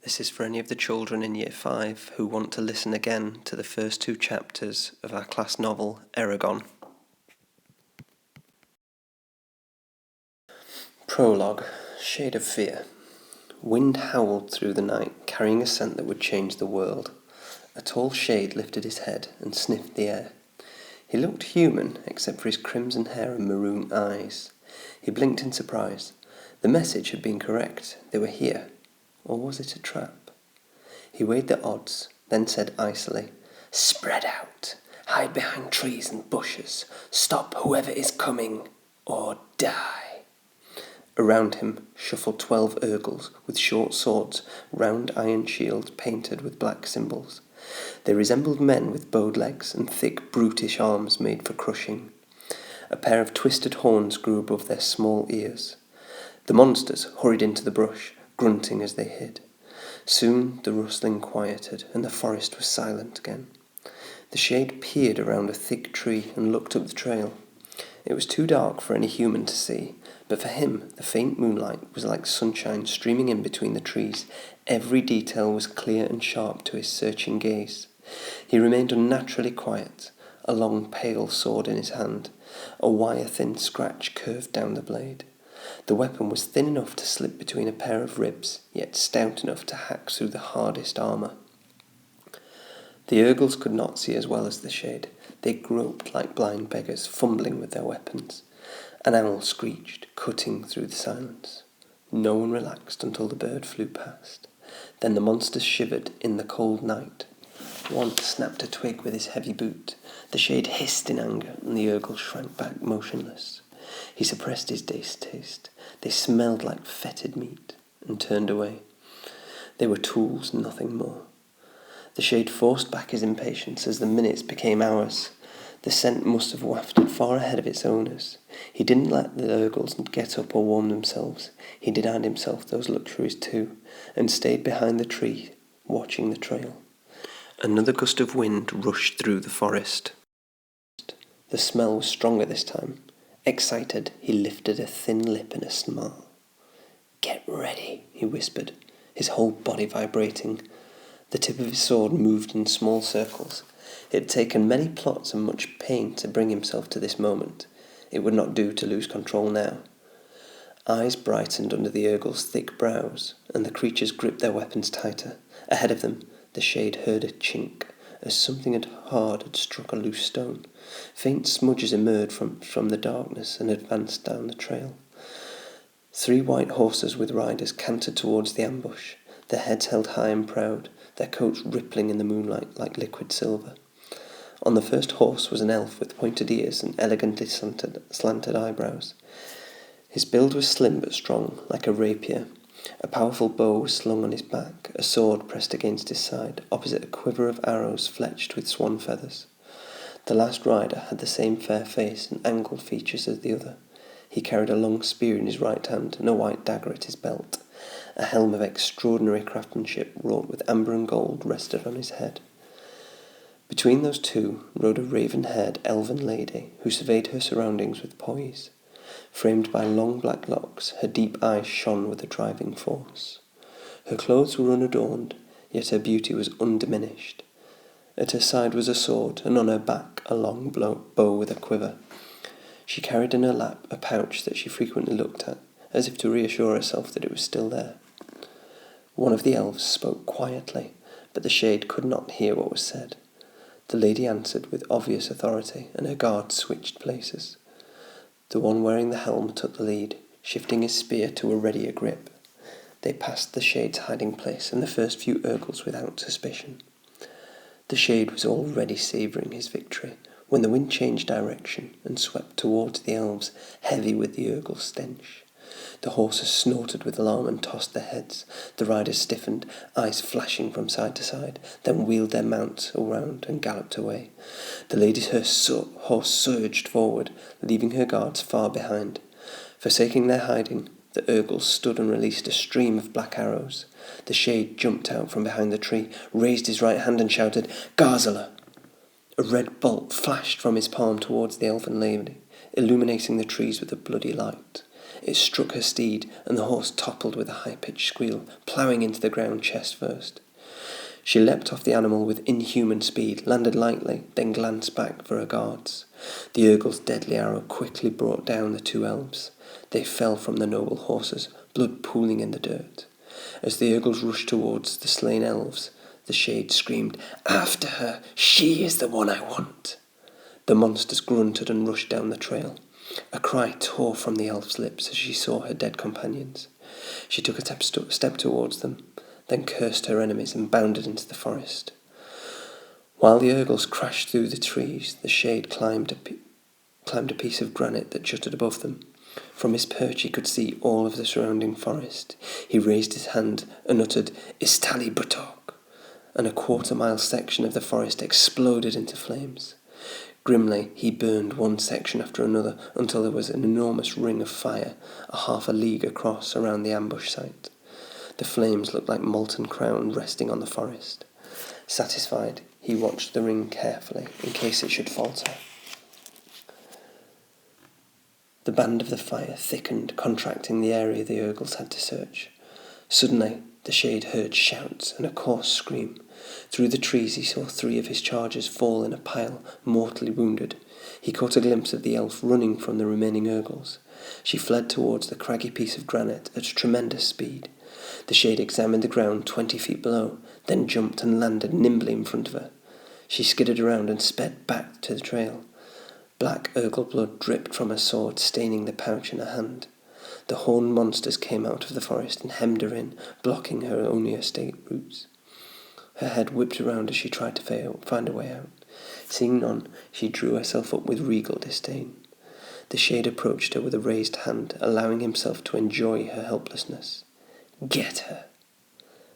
This is for any of the children in Year 5 who want to listen again to the first 2 chapters of our class novel, Eragon. Prologue, Shade of Fear. Wind howled through the night, carrying a scent that would change the world. A tall shade lifted his head and sniffed the air. He looked human, except for his crimson hair and maroon eyes. He blinked in surprise. The message had been correct. They were here. Or was it a trap? He weighed the odds, then said icily, "Spread out. Hide behind trees and bushes. Stop whoever is coming, or die." Around him shuffled 12 Urgles with short swords, round iron shields painted with black symbols. They resembled men with bowed legs and thick, brutish arms made for crushing. A pair of twisted horns grew above their small ears. The monsters hurried into the brush, grunting as they hid. Soon the rustling quieted, and the forest was silent again. The shade peered around a thick tree and looked up the trail. It was too dark for any human to see, but for him the faint moonlight was like sunshine streaming in between the trees. Every detail was clear and sharp to his searching gaze. He remained unnaturally quiet, a long pale sword in his hand. A wire-thin scratch curved down the blade. The weapon was thin enough to slip between a pair of ribs, yet stout enough to hack through the hardest armour. The Urgles could not see as well as the shade. They groped like blind beggars, fumbling with their weapons. An owl screeched, cutting through the silence. No one relaxed until the bird flew past. Then the monsters shivered in the cold night. One snapped a twig with his heavy boot. The shade hissed in anger, and the Urgle shrank back motionless. He suppressed his distaste. They smelled like fetid meat, and turned away. They were tools, nothing more. The shade forced back his impatience as the minutes became hours. The scent must have wafted far ahead of its owners. He didn't let the Urgles get up or warm themselves. He denied himself those luxuries too, and stayed behind the tree, watching the trail. Another gust of wind rushed through the forest. The smell was stronger this time. Excited, he lifted a thin lip in a smile. "Get ready," he whispered, his whole body vibrating. The tip of his sword moved in small circles. It had taken many plots and much pain to bring himself to this moment. It would not do to lose control now. Eyes brightened under the Urgle's thick brows, and the creatures gripped their weapons tighter. Ahead of them, the shade heard a chink, as something hard had struck a loose stone. Faint smudges emerged from the darkness and advanced down the trail. 3 white horses with riders cantered towards the ambush, their heads held high and proud, their coats rippling in the moonlight like liquid silver. On the first horse was an elf with pointed ears and elegantly slanted eyebrows. His build was slim but strong, like a rapier. A powerful bow was slung on his back, a sword pressed against his side, opposite a quiver of arrows fletched with swan feathers. The last rider had the same fair face and angled features as the other. He carried a long spear in his right hand and a white dagger at his belt. A helm of extraordinary craftsmanship, wrought with amber and gold, rested on his head. Between those two rode a raven-haired elven lady who surveyed her surroundings with poise. Framed by long black locks, her deep eyes shone with a driving force. Her clothes were unadorned, yet her beauty was undiminished. At her side was a sword, and on her back a long bow with a quiver. She carried in her lap a pouch that she frequently looked at, as if to reassure herself that it was still there. One of the elves spoke quietly, but the shade could not hear what was said. The lady answered with obvious authority, and her guards switched places. The one wearing the helm took the lead, shifting his spear to a readier grip. They passed the shade's hiding place and the first few Urgles without suspicion. The shade was already savouring his victory when the wind changed direction and swept towards the elves, heavy with the Urgle stench. The horses snorted with alarm and tossed their heads. The riders stiffened, eyes flashing from side to side, then wheeled their mounts around and galloped away. The lady's horse surged forward, leaving her guards far behind. Forsaking their hiding, the Urgles stood and released a stream of black arrows. The shade jumped out from behind the tree, raised his right hand and shouted, "Garzala!" A red bolt flashed from his palm towards the elven lady, illuminating the trees with a bloody light. It struck her steed, and the horse toppled with a high-pitched squeal, ploughing into the ground chest first. She leapt off the animal with inhuman speed, landed lightly, then glanced back for her guards. The Urgel's deadly arrow quickly brought down the two elves. They fell from the noble horses, blood pooling in the dirt. As the Urgels rushed towards the slain elves, the shade screamed, "After her! She is the one I want!" The monsters grunted and rushed down the trail. A cry tore from the elf's lips as she saw her dead companions. She took a step towards them, then cursed her enemies and bounded into the forest. While the Urgels crashed through the trees, the shade climbed a piece of granite that jutted above them. From his perch he could see all of the surrounding forest. He raised his hand and uttered, "Istali Brutok," and a quarter-mile section of the forest exploded into flames. Grimly, he burned one section after another until there was an enormous ring of fire, half a league across around the ambush site. The flames looked like molten crown resting on the forest. Satisfied, he watched the ring carefully in case it should falter. The band of the fire thickened, contracting the area the Urgels had to search. Suddenly, the shade heard shouts and a coarse scream. Through the trees he saw 3 of his chargers fall in a pile, mortally wounded. He caught a glimpse of the elf running from the remaining Urgels. She fled towards the craggy piece of granite at tremendous speed. The shade examined the ground 20 feet below, then jumped and landed nimbly in front of her. She skidded around and sped back to the trail. Black Urgel blood dripped from her sword, staining the pouch in her hand. The horned monsters came out of the forest and hemmed her in, blocking her only escape routes. Her head whipped around as she tried to find a way out. Seeing none, she drew herself up with regal disdain. The shade approached her with a raised hand, allowing himself to enjoy her helplessness. "Get her!"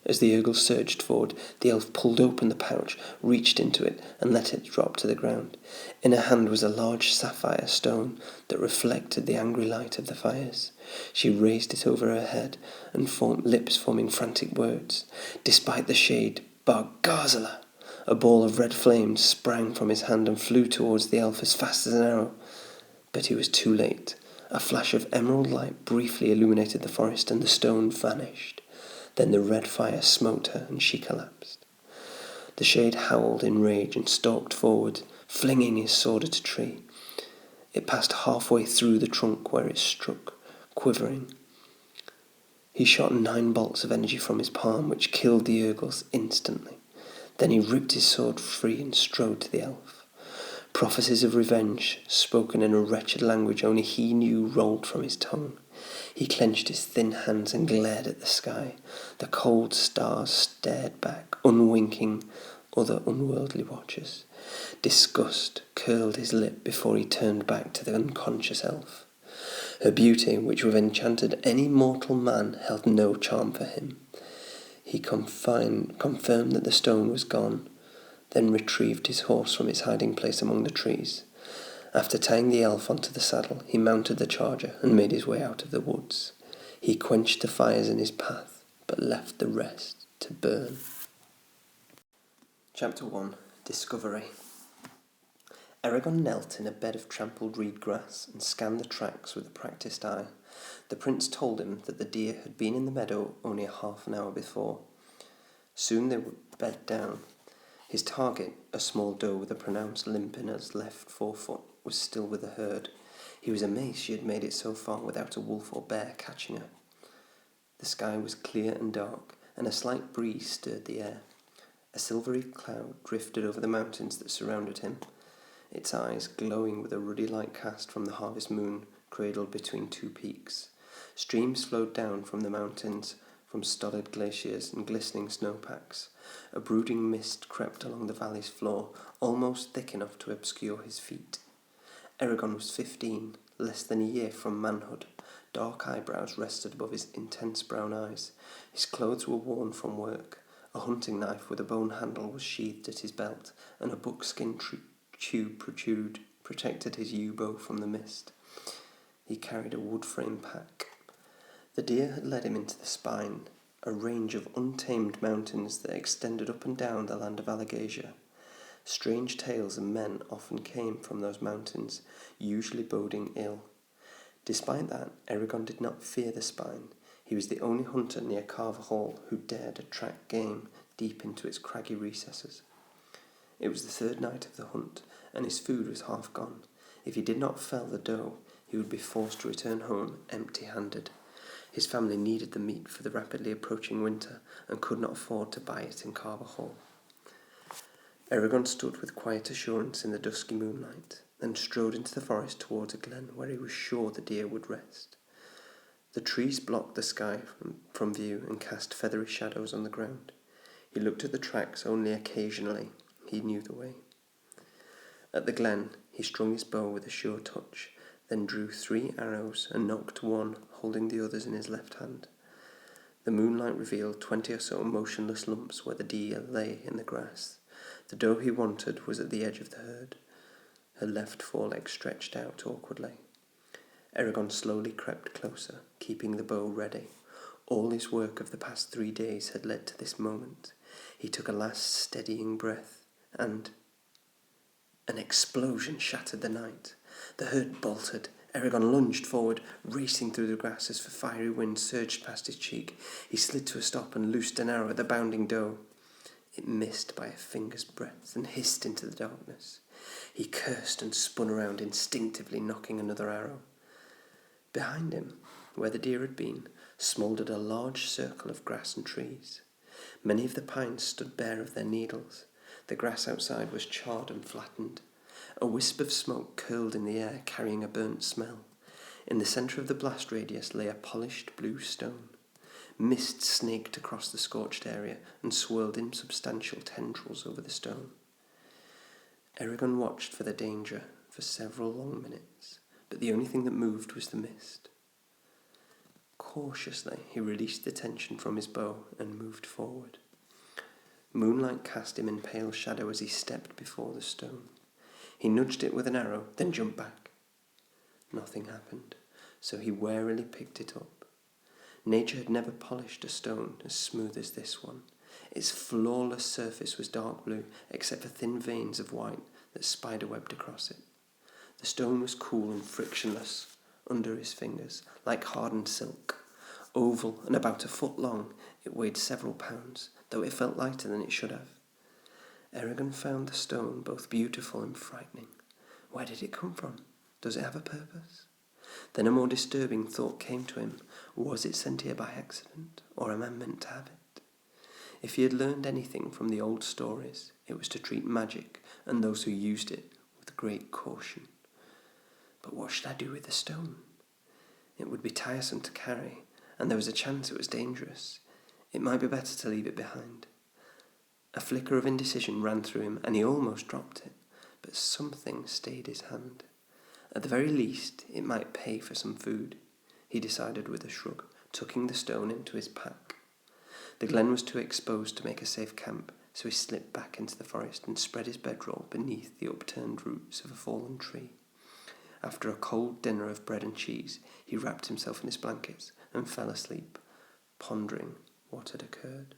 As the Urgel surged forward, the elf pulled open the pouch, reached into it, and let it drop to the ground. In her hand was a large sapphire stone that reflected the angry light of the fires. She raised it over her head, and lips forming frantic words. Despite the shade, "Bargazala!" A ball of red flames sprang from his hand and flew towards the elf as fast as an arrow. But he was too late. A flash of emerald light briefly illuminated the forest, and the stone vanished. Then the red fire smote her, and she collapsed. The shade howled in rage and stalked forward, flinging his sword at a tree. It passed halfway through the trunk where it struck, quivering. He shot 9 bolts of energy from his palm, which killed the Urgels instantly. Then he ripped his sword free and strode to the elf. Prophecies of revenge, spoken in a wretched language only he knew, rolled from his tongue. He clenched his thin hands and glared at the sky. The cold stars stared back, unwinking other unworldly watchers. Disgust curled his lip before he turned back to the unconscious elf. Her beauty, which would have enchanted any mortal man, held no charm for him. He confirmed that the stone was gone, then retrieved his horse from its hiding place among the trees. After tying the elf onto the saddle, he mounted the charger and made his way out of the woods. He quenched the fires in his path, but left the rest to burn. Chapter 1. Discovery. Eragon knelt in a bed of trampled reed grass and scanned the tracks with a practised eye. The prince told him that the deer had been in the meadow only a half an hour before. Soon they were bed down. His target, a small doe with a pronounced limp in her left forefoot, was still with the herd. He was amazed she had made it so far without a wolf or bear catching her. The sky was clear and dark, and a slight breeze stirred the air. A silvery cloud drifted over the mountains that surrounded him, its eyes glowing with a ruddy light cast from the harvest moon cradled between 2 peaks. Streams flowed down from the mountains, from stolid glaciers and glistening snowpacks. A brooding mist crept along the valley's floor, almost thick enough to obscure his feet. Eragon was 15, less than a year from manhood. Dark eyebrows rested above his intense brown eyes. His clothes were worn from work. A hunting knife with a bone handle was sheathed at his belt, and a buckskin tube protected his yew bow from the mist. He carried a wood-frame pack. The deer had led him into the spine, a range of untamed mountains that extended up and down the land of Alagasia. Strange tales and men often came from those mountains, usually boding ill. Despite that, Eragon did not fear the spine. He was the only hunter near Carver Hall who dared to track game deep into its craggy recesses. It was the third night of the hunt, and his food was half gone. If he did not fell the doe, he would be forced to return home empty-handed. His family needed the meat for the rapidly approaching winter and could not afford to buy it in Carver Hall. Eragon stood with quiet assurance in the dusky moonlight, then strode into the forest towards a glen where he was sure the deer would rest. The trees blocked the sky from view and cast feathery shadows on the ground. He looked at the tracks only occasionally. He knew the way. At the glen, he strung his bow with a sure touch, then drew 3 arrows and nocked one, holding the others in his left hand. The moonlight revealed 20 or so motionless lumps where the deer lay in the grass. The doe he wanted was at the edge of the herd, her left foreleg stretched out awkwardly. Eragon slowly crept closer, keeping the bow ready. All his work of the past 3 days had led to this moment. He took a last steadying breath, and an explosion shattered the night. The herd bolted. Eragon lunged forward, racing through the grass as the fiery wind surged past his cheek. He slid to a stop and loosed an arrow at the bounding doe. It missed by a finger's breadth and hissed into the darkness. He cursed and spun around, instinctively nocking another arrow. Behind him, where the deer had been, smouldered a large circle of grass and trees. Many of the pines stood bare of their needles. The grass outside was charred and flattened. A wisp of smoke curled in the air, carrying a burnt smell. In the centre of the blast radius lay a polished blue stone. Mist snaked across the scorched area and swirled insubstantial tendrils over the stone. Eragon watched for the danger for several long minutes, but the only thing that moved was the mist. Cautiously, he released the tension from his bow and moved forward. Moonlight cast him in pale shadow as he stepped before the stone. He nudged it with an arrow, then jumped back. Nothing happened, so he warily picked it up. Nature had never polished a stone as smooth as this one. Its flawless surface was dark blue, except for thin veins of white that spiderwebbed across it. The stone was cool and frictionless under his fingers, like hardened silk. Oval and about a foot long, it weighed several pounds, though it felt lighter than it should have. Eragon found the stone both beautiful and frightening. Where did it come from? Does it have a purpose? Then a more disturbing thought came to him. Was it sent here by accident, or a man meant to have it? If he had learned anything from the old stories, it was to treat magic and those who used it with great caution. But what should I do with the stone? It would be tiresome to carry, and there was a chance it was dangerous. It might be better to leave it behind. A flicker of indecision ran through him, and he almost dropped it, but something stayed his hand. At the very least, it might pay for some food, he decided with a shrug, tucking the stone into his pack. The glen was too exposed to make a safe camp, so he slipped back into the forest and spread his bedroll beneath the upturned roots of a fallen tree. After a cold dinner of bread and cheese, he wrapped himself in his blankets and fell asleep, pondering what had occurred.